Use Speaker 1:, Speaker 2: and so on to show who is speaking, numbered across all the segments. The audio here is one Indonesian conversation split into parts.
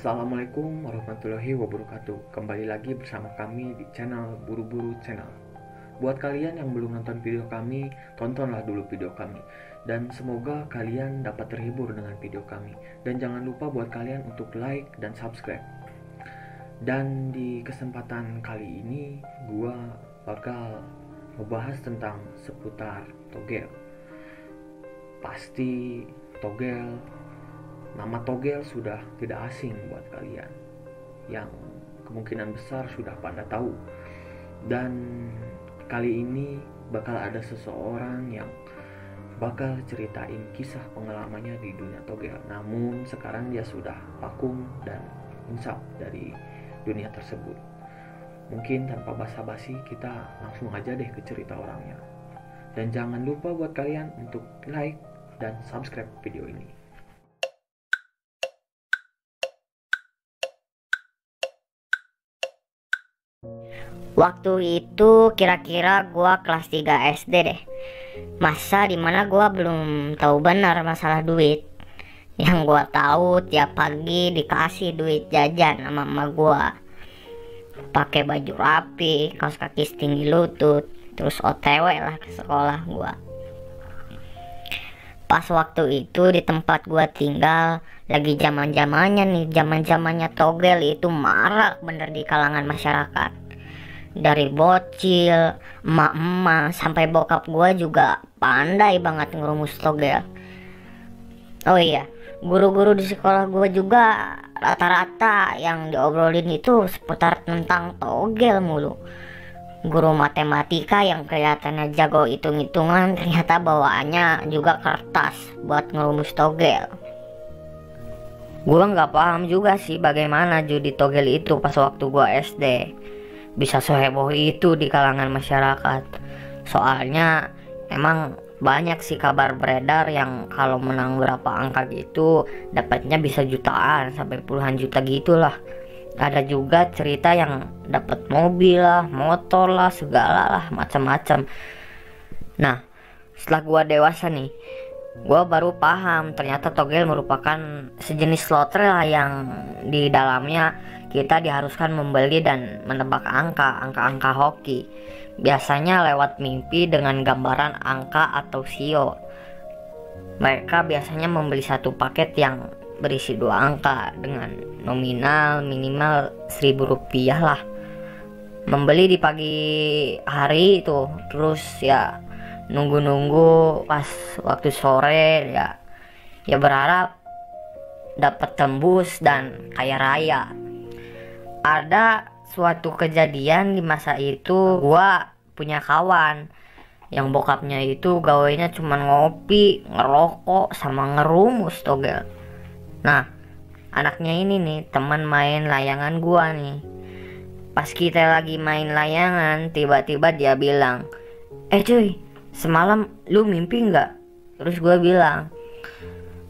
Speaker 1: Assalamualaikum warahmatullahi wabarakatuh. Kembali lagi bersama kami di channel Buru-Buru Channel. Buat kalian yang belum nonton video kami, tontonlah dulu video kami. Dan semoga kalian dapat terhibur dengan video kami. Dan jangan lupa buat kalian untuk like dan subscribe. Dan di kesempatan kali ini, gua bakal ngebahas tentang seputar togel. Pasti nama togel sudah tidak asing buat kalian, yang kemungkinan besar sudah pada tahu. Dan kali ini bakal ada seseorang yang bakal ceritain kisah pengalamannya di dunia togel. Namun sekarang dia sudah vakum dan insaf dari dunia tersebut. Mungkin tanpa basa-basi kita langsung aja deh ke cerita orangnya. Dan jangan lupa buat kalian untuk like dan subscribe video ini.
Speaker 2: Waktu itu kira-kira gua kelas 3 SD deh. Masa dimana gua belum tahu benar masalah duit. Yang gua tahu tiap pagi dikasih duit jajan sama emak gua. Pakai baju rapi, kaos kaki setinggi lutut, terus OTW lah ke sekolah gua. Pas waktu itu di tempat gua tinggal lagi zaman-zamannya togel itu marak bener di kalangan masyarakat. Dari bocil, emak-emak, sampai bokap gua juga pandai banget ngerumus togel. Oh iya, guru-guru di sekolah gua juga rata-rata yang diobrolin itu seputar tentang togel mulu. Guru matematika yang kelihatannya jago hitung-hitungan ternyata bawaannya juga kertas buat ngerumus togel. Gua nggak paham juga sih bagaimana judi togel itu pas waktu gua SD bisa seheboh itu di kalangan masyarakat. Soalnya emang banyak sih kabar beredar yang kalau menang berapa angka gitu dapatnya bisa jutaan sampai puluhan juta gitulah. Ada juga cerita yang dapat mobil lah, motor lah, segala lah, macam-macam. Nah, setelah gua dewasa nih, gua baru paham ternyata togel merupakan sejenis lotre lah yang di dalamnya kita diharuskan membeli dan menebak angka hoki. Biasanya lewat mimpi dengan gambaran angka atau sio. Mereka biasanya membeli satu paket yang berisi 2 angka dengan nominal minimal Rp1.000 lah. Membeli di pagi hari itu, terus ya nunggu pas waktu sore ya berharap dapat tembus dan kaya raya. Ada suatu kejadian di masa itu, gua punya kawan yang bokapnya itu gawainya cuma ngopi, ngerokok, sama ngerumus togel. Nah, anaknya ini nih teman main layangan gua nih. Pas kita lagi main layangan, tiba-tiba dia bilang, cuy, semalam lu mimpi nggak? Terus gua bilang,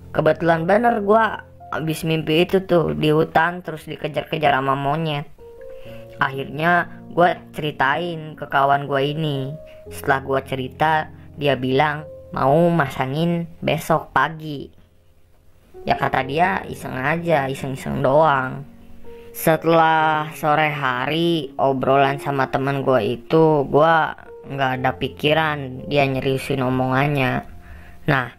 Speaker 2: kebetulan bener gua abis mimpi itu tuh di hutan terus dikejar-kejar sama monyet. Akhirnya gue ceritain ke kawan gue ini. Setelah gue cerita, dia bilang mau masangin besok pagi. Ya kata dia iseng-iseng doang. Setelah sore hari obrolan sama temen gue itu, gue nggak ada pikiran dia nyeriusin omongannya. Nah,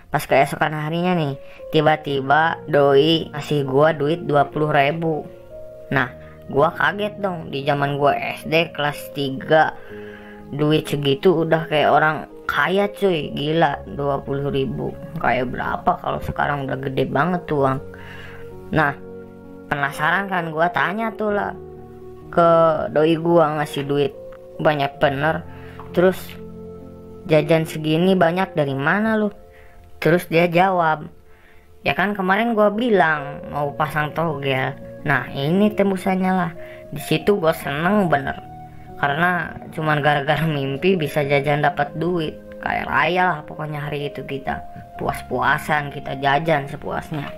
Speaker 2: pas keesokan harinya nih, tiba-tiba doi ngasih gua duit 20.000. Nah, gua kaget dong. Di zaman gua SD kelas 3 duit segitu udah kayak orang kaya cuy. Gila, 20.000 kayak berapa kalau sekarang udah gede banget tuh uang. Nah, penasaran kan gua tanya tuh lah ke doi gua, ngasih duit banyak bener. Terus jajan segini banyak dari mana lu? Terus dia jawab, ya kan kemarin gua bilang mau pasang togel. Nah, ini tembusannya lah. Di situ gua seneng bener, karena cuman gara-gara mimpi bisa jajan dapat duit. Kayak raya lah pokoknya hari itu kita. Puas-puasan kita jajan sepuasnya.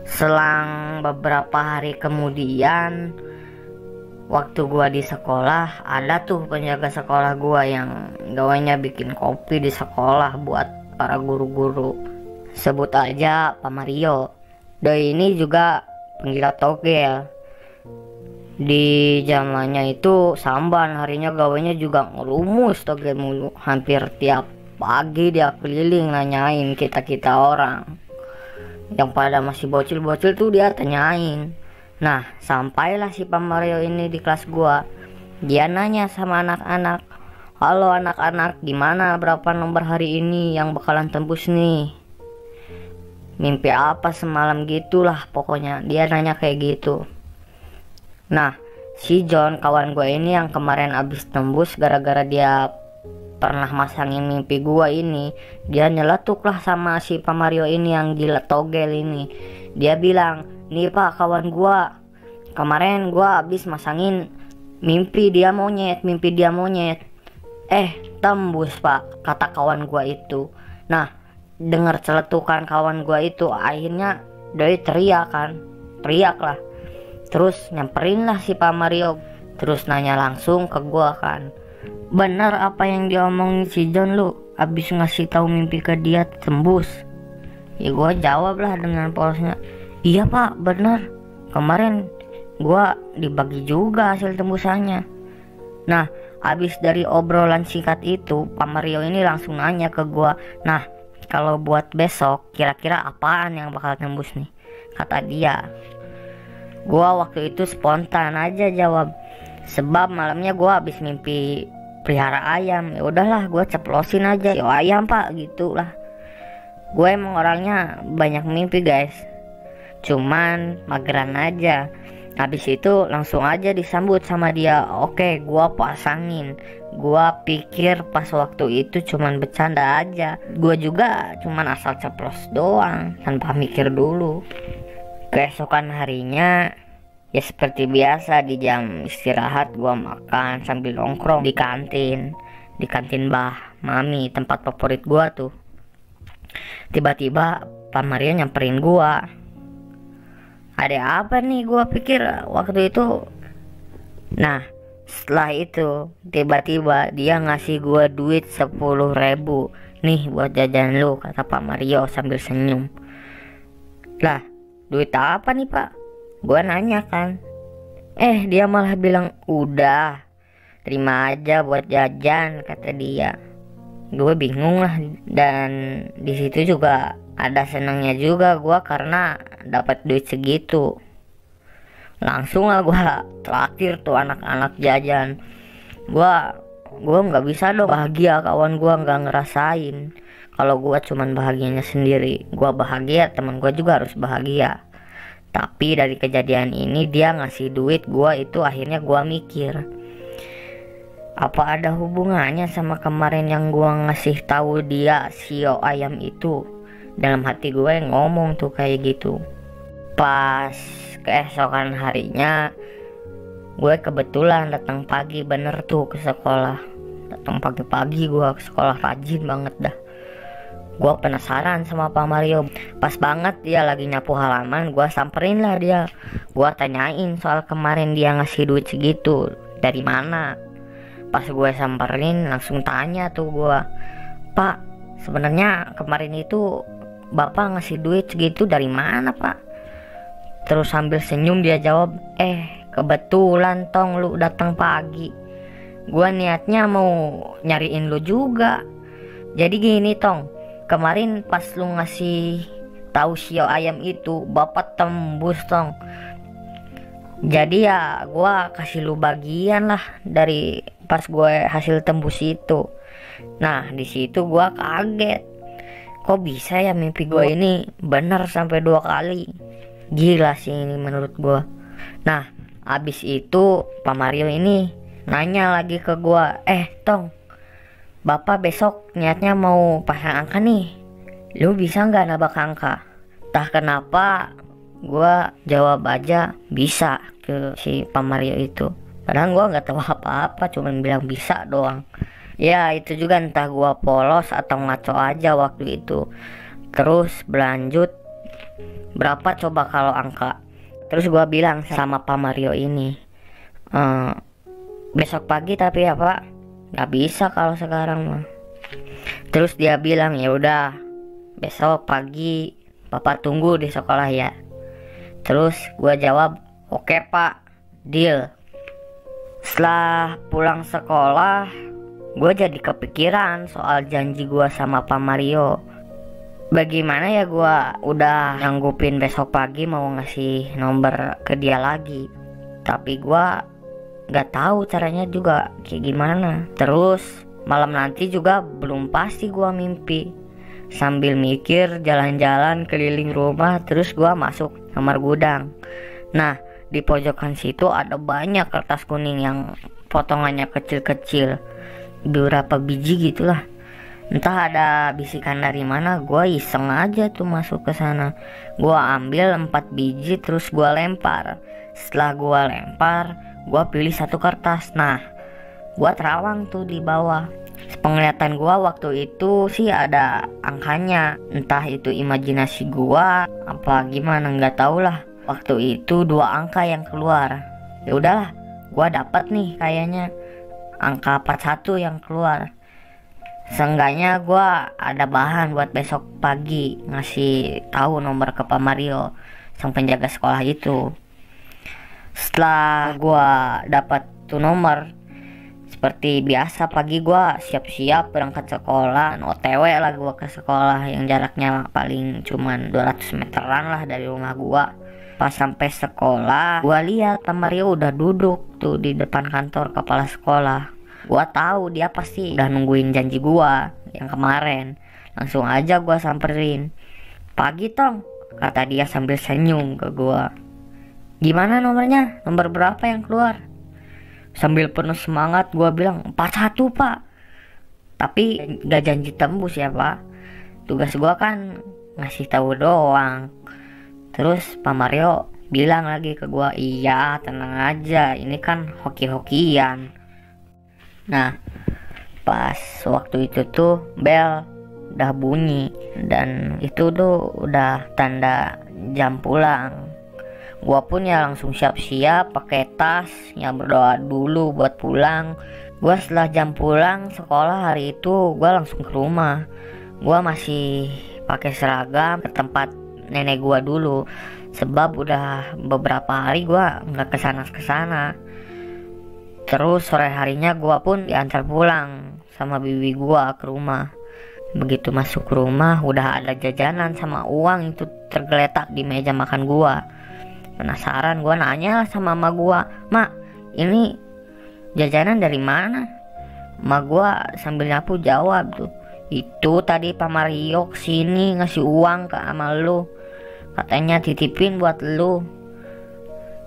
Speaker 2: Selang beberapa hari kemudian, waktu gua di sekolah, ada tuh penjaga sekolah gua yang gawainya bikin kopi di sekolah buat para guru-guru. Sebut aja Pak Mario. Doi ini juga penggila togel. Di zamannya itu Samban harinya gawainya juga ngerumus togel mulu. Hampir tiap pagi dia keliling nanyain kita-kita orang. Yang pada masih bocil-bocil tuh dia tanyain. Nah, sampailah si Pak Mario ini di kelas gua. Dia nanya sama anak-anak, "Halo anak-anak, gimana berapa nomor hari ini yang bakalan tembus nih? Mimpi apa semalam?" Gitulah pokoknya dia nanya kayak gitu. Nah, si John kawan gue ini yang kemarin abis tembus gara-gara dia pernah masangin mimpi gua ini, dia nyeletuk lah sama si Pak Mario ini yang gila togel ini. Dia bilang, "Nih Pak, kawan gua, kemarin gua abis masangin mimpi dia monyet. Tembus Pak," kata kawan gua itu. Nah, dengar celetukan kawan gua itu, akhirnya doi teriak lah. Terus nyamperin lah si Pak Mario, terus nanya langsung ke gua kan, "Bener apa yang diomongin si John lu? Abis ngasih tahu mimpi ke dia tembus?" Ya gua jawab lah dengan polosnya, "Iya Pak, bener. Kemarin gua dibagi juga hasil tembusannya." Nah, abis dari obrolan singkat itu, Pak Mario ini langsung nanya ke gua, "Nah, kalau buat besok kira-kira apaan yang bakal tembus nih?" Kata dia. Gua waktu itu spontan aja jawab, sebab malamnya gua habis mimpi pelihara ayam. Ya udahlah, gua ceplosin aja, "Yo ayam Pak," gitulah. Gue emang orangnya banyak mimpi guys, cuman mageran aja. Habis itu langsung aja disambut sama dia. Oke, gua pasangin. Gua pikir pas waktu itu cuman bercanda aja. Gua juga cuman asal ceplos doang tanpa mikir dulu. Keesokan harinya ya seperti biasa, di jam istirahat gua makan sambil nongkrong di kantin Mbah Mami, tempat favorit gua tuh. Tiba-tiba Pak Mario nyamperin gua. Ada apa nih, gua pikir waktu itu. Nah, setelah itu tiba-tiba dia ngasih gua duit 10.000. "Nih buat jajan lu," kata Pak Mario sambil senyum. Lah, duit apa nih Pak? Gua nanya kan. Dia malah bilang, "Udah, terima aja buat jajan," kata dia. Gue bingung lah, dan di situ juga ada senangnya juga gua karena dapat duit segitu. Langsung lah gua traktir tuh anak-anak jajan. Gua nggak bisa dong bahagia kawan gua nggak ngerasain. Kalau gua cuman bahagianya sendiri, gua bahagia, teman gua juga harus bahagia. Tapi dari kejadian ini dia ngasih duit gua itu, akhirnya gua mikir, apa ada hubungannya sama kemarin yang gua ngasih tahu dia sio ayam itu? Dalam hati gue ngomong tuh kayak gitu. Pas keesokan harinya gue kebetulan datang pagi bener tuh ke sekolah. Datang pagi-pagi gue ke sekolah, rajin banget dah. Gue penasaran sama Pak Mario. Pas banget dia lagi nyapu halaman, gue samperin lah dia. Gue tanyain soal kemarin dia ngasih duit segitu dari mana. Pas gue samperin langsung tanya tuh gue, "Pak, sebenarnya kemarin itu Bapak ngasih duit segitu dari mana Pak?" Terus sambil senyum dia jawab, "Kebetulan Tong lu datang pagi. Gua niatnya mau nyariin lu juga. Jadi gini Tong, kemarin pas lu ngasih tahu sio ayam itu, Bapak tembus Tong. Jadi ya gua kasih lu bagian lah dari pas gue hasil tembus itu." Nah, di situ gua kaget. Kok bisa ya mimpi gue ini benar sampai 2 kali? Gila sih ini menurut gue. Nah, abis itu Pak Mario ini nanya lagi ke gue, Tong, Bapak besok niatnya mau pasang angka nih. Lu bisa nggak nabak angka?" Entah kenapa gue jawab aja bisa ke si Pak Mario itu. Padahal gue nggak tahu apa-apa, cuman bilang bisa doang. Ya itu juga entah gua polos atau ngaco aja waktu itu. Terus berlanjut, "Berapa coba kalau angka?" Terus gua bilang sama Pak Mario ini, "Besok pagi tapi ya Pak, nggak bisa kalau sekarang mah." Terus dia bilang, "Ya udah, besok pagi Bapak tunggu di sekolah ya." Terus gue jawab, oke pak, deal. Setelah pulang sekolah, gue jadi kepikiran soal janji gue sama Pak Mario. Bagaimana ya gue udah nyanggupin besok pagi mau ngasih nomor ke dia lagi, tapi gue gak tahu caranya juga kayak gimana. Terus malam nanti juga belum pasti gue mimpi. Sambil mikir jalan-jalan keliling rumah, terus gue masuk kamar gudang. Nah, di pojokan situ ada banyak kertas kuning yang potongannya kecil-kecil, beberapa biji gitulah. Entah ada bisikan dari mana, gue iseng aja tuh masuk ke sana. Gue ambil 4 biji terus gue lempar. Setelah gue lempar, gue pilih satu kertas. Nah, gue terawang tuh di bawah. Penglihatan gue waktu itu sih ada angkanya. Entah itu imajinasi gue apa gimana, nggak tau lah. Waktu itu 2 angka yang keluar. Ya udahlah, gue dapat nih kayaknya angka 41 yang keluar. Seenggaknya gue ada bahan buat besok pagi ngasih tahu nomor ke Pak Mario, sang penjaga sekolah itu. Setelah gue dapat tuh nomor, seperti biasa pagi gue siap-siap berangkat sekolah. OTW lah gue ke sekolah yang jaraknya paling cuman 200 meteran lah dari rumah gue. Pas sampai sekolah, gue lihat Pak Mario udah duduk tuh di depan kantor kepala sekolah. Gua tahu dia pasti udah nungguin janji gua yang kemarin. Langsung aja gua samperin. Pagi Tong, kata dia sambil senyum ke gua. Gimana nomornya? Nomor berapa yang keluar? Sambil penuh semangat gua bilang 41 pak. Tapi gak janji tembus ya pak. Tugas gua kan ngasih tahu doang. Terus Pak Mario bilang lagi ke gua, iya tenang aja, ini kan hoki-hokian. Nah, pas waktu itu tuh bel udah bunyi dan itu tuh udah tanda jam pulang. Gua pun ya langsung siap-siap pakai tas, ya berdoa dulu buat pulang. Gua setelah jam pulang sekolah hari itu gua langsung ke rumah. Gua masih pakai seragam ke tempat nenek gua dulu, sebab udah beberapa hari gua nggak kesana. Terus sore harinya gua pun diantar pulang sama bibi gua ke rumah. Begitu masuk ke rumah udah ada jajanan sama uang itu tergeletak di meja makan gua. Penasaran gua nanya sama emak gua, "Mak, ini jajanan dari mana?" Emak gua sambil nyapu jawab tuh, "Itu tadi Pak Mario kesini ngasih uang ke ama lu. Katanya titipin buat lu."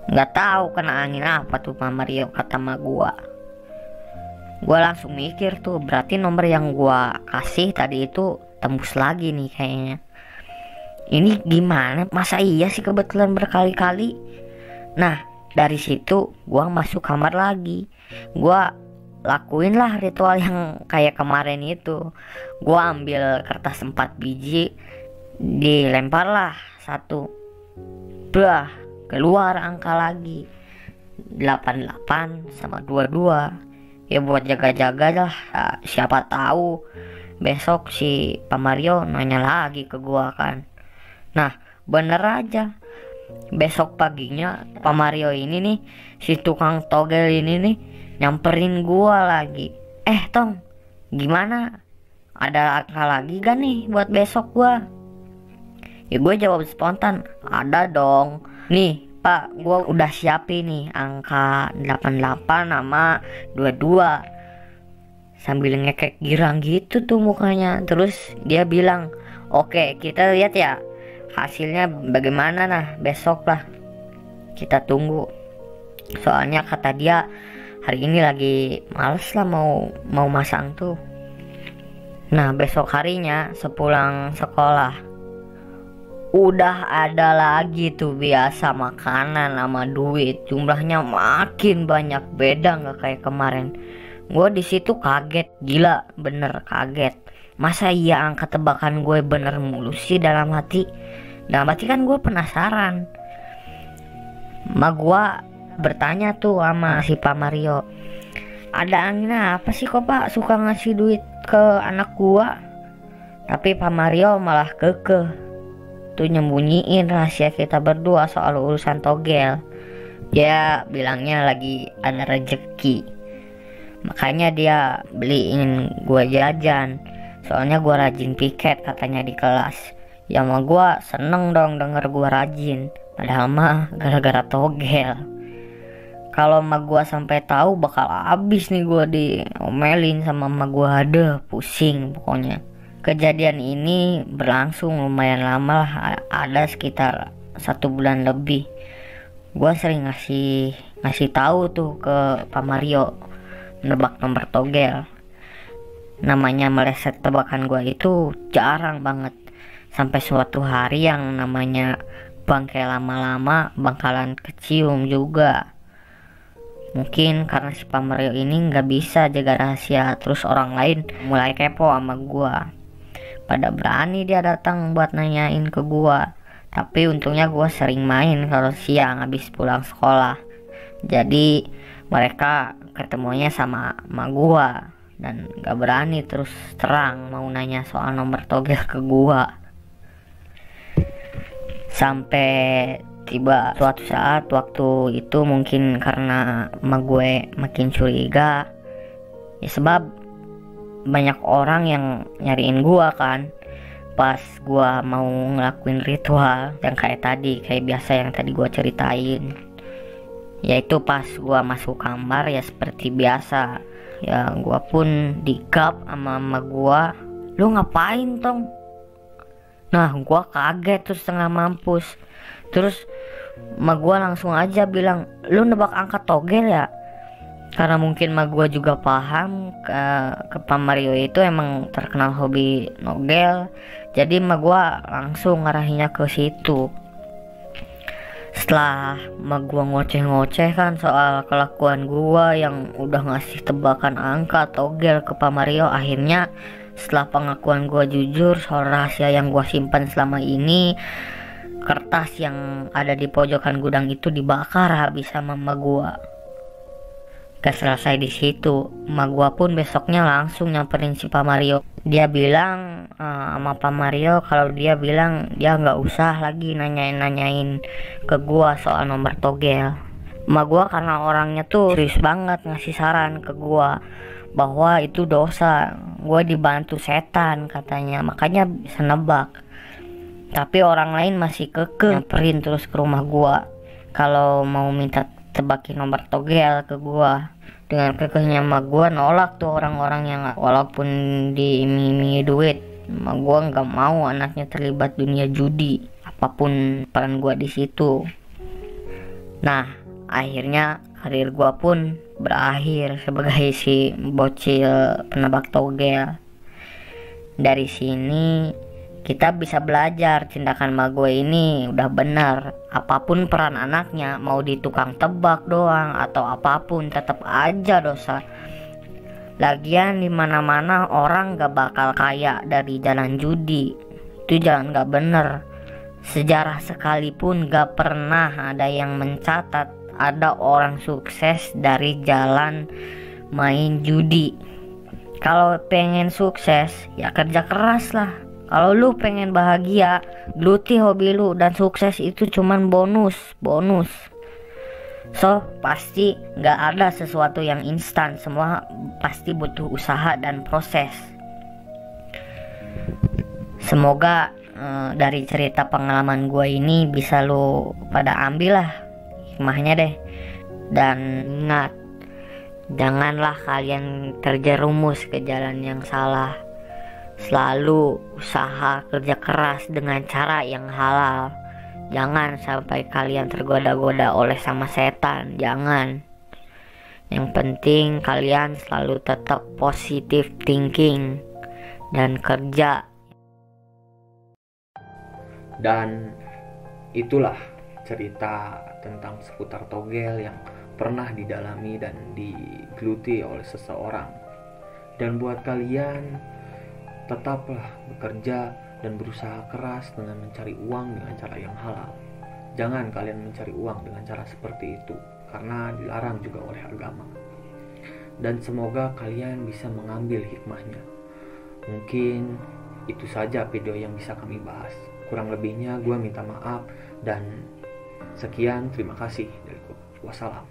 Speaker 2: Nggak tahu kena angin apa tuh Pak Mario, kata emak gua. Gua langsung mikir tuh, berarti nomor yang gua kasih tadi itu tembus lagi nih kayaknya. Ini gimana? Masa iya sih kebetulan berkali-kali? Nah, dari situ gua masuk kamar lagi. Gua lakuin lah ritual yang kayak kemarin itu. Gua ambil kertas 4 biji, dilempar lah 1. Bah, keluar angka lagi 88 sama 22. Ya buat jaga-jaga lah, siapa tahu besok si Pak Mario nanya lagi ke gua kan. Nah bener aja, besok paginya Pak Mario ini nih, si tukang togel ini nih nyamperin gua lagi. Tong, gimana, ada angka lagi gak nih buat besok gua? Ya gue jawab spontan, ada dong. Nih Pak, gue udah siapin nih angka 88 sama 22. Sambil ngekek girang gitu tuh mukanya. Terus dia bilang, oke kita lihat ya hasilnya bagaimana, nah besok lah kita tunggu. Soalnya kata dia hari ini lagi males lah mau masang tuh. Nah besok harinya sepulang sekolah udah ada lagi tuh biasa makanan sama duit, jumlahnya makin banyak, beda nggak kayak kemarin. Gue di situ kaget, gila bener kaget. Masa iya angka tebakan gue bener mulu sih dalam hati. Dalam hati kan gue penasaran. Ma gue bertanya tuh sama si Pak Mario, ada angin apa sih kok Pak suka ngasih duit ke anak gue? Tapi Pak Mario malah kekeh, tuh nyembunyiin rahasia kita berdua soal urusan togel. Dia bilangnya lagi ada rezeki, makanya dia beliin gue jajan. Soalnya gue rajin piket katanya di kelas. Ya mah gue seneng dong denger gue rajin, padahal mah gara-gara togel. Kalau emak gue sampai tahu bakal abis nih gue diomelin sama emak gue. Ada pusing pokoknya. Kejadian ini berlangsung lumayan lama lah, ada sekitar 1 bulan lebih. Gue sering ngasih tahu tuh ke Pak Mario nebak nomor togel. Namanya meleset tebakan gue itu jarang banget. Sampai suatu hari yang namanya bangkai lama-lama bakalan kecium juga. Mungkin karena si Pak Mario ini nggak bisa jaga rahasia, terus orang lain mulai kepo sama gua. Pada berani dia datang buat nanyain ke gua. Tapi untungnya gua sering main kalau siang habis pulang sekolah. Jadi mereka ketemunya sama gua dan nggak berani terus terang mau nanya soal nomor togel ke gua. Sampai tiba suatu saat waktu itu, mungkin karena emak gue makin curiga ya, sebab banyak orang yang nyariin gua kan pas gua mau ngelakuin ritual yang kayak biasa yang tadi gua ceritain. Yaitu pas gua masuk kamar ya seperti biasa ya, gua pun digap sama emak gua, "Lu ngapain Tong?" Nah gua kaget terus setengah mampus. Terus emak gua langsung aja bilang, "Lu nebak angka togel ya?" Karena mungkin emak gua juga paham ke Pak Mario itu emang terkenal hobi nogel, jadi emak gua langsung ngarahinnya ke situ. Setelah emak gua ngoceh-ngoceh kan soal kelakuan gua yang udah ngasih tebakan angka togel ke Pak Mario, akhirnya setelah pengakuan gua jujur soal rahasia yang gua simpan selama ini, kertas yang ada di pojokan gudang itu dibakar habis sama emak gua. Gak selesai di situ, emak gua pun besoknya langsung nyamperin si Pak Mario. Dia bilang sama Pak Mario kalau dia bilang dia nggak usah lagi nanyain ke gua soal nomor togel. Emak gua karena orangnya tuh serius banget ngasih saran ke gua bahwa itu dosa, gua dibantu setan katanya, makanya bisa nebak. Tapi orang lain masih kekeh nyamperin terus ke rumah gua kalau mau minta tebakin nomor togel ke gua. Dengan kekehnya emak gua nolak tuh orang-orang yang walaupun diiming-imingi duit. Emak gua nggak mau anaknya terlibat dunia judi, apapun peran gua di situ. Nah akhirnya karir gua pun berakhir sebagai si bocil penebak togel. Dari sini kita bisa belajar tindakan emak gue ini udah benar. Apapun peran anaknya, mau di tukang tebak doang atau apapun, tetap aja dosa. Lagian dimana-mana orang gak bakal kaya dari jalan judi. Itu jalan gak bener. Sejarah sekalipun gak pernah ada yang mencatat ada orang sukses dari jalan main judi. Kalau pengen sukses ya kerja keras lah. Kalau lu pengen bahagia, geluti hobi lu, dan sukses itu cuman bonus. So pasti gak ada sesuatu yang instan, semua pasti butuh usaha dan proses. Semoga dari cerita pengalaman gue ini bisa lu pada ambil lah hikmahnya deh. Dan ingat, janganlah kalian terjerumus ke jalan yang salah. Selalu usaha kerja keras dengan cara yang halal. Jangan sampai kalian tergoda-goda oleh sama setan. Jangan. Yang penting kalian selalu tetap positive thinking dan kerja.
Speaker 1: Dan itulah cerita tentang seputar togel yang pernah didalami dan digeluti oleh seseorang. Dan buat kalian, tetaplah bekerja dan berusaha keras dengan mencari uang dengan cara yang halal. Jangan kalian mencari uang dengan cara seperti itu, karena dilarang juga oleh agama. Dan semoga kalian bisa mengambil hikmahnya. Mungkin itu saja video yang bisa kami bahas. Kurang lebihnya gue minta maaf dan sekian, terima kasih dari gue. Wassalam.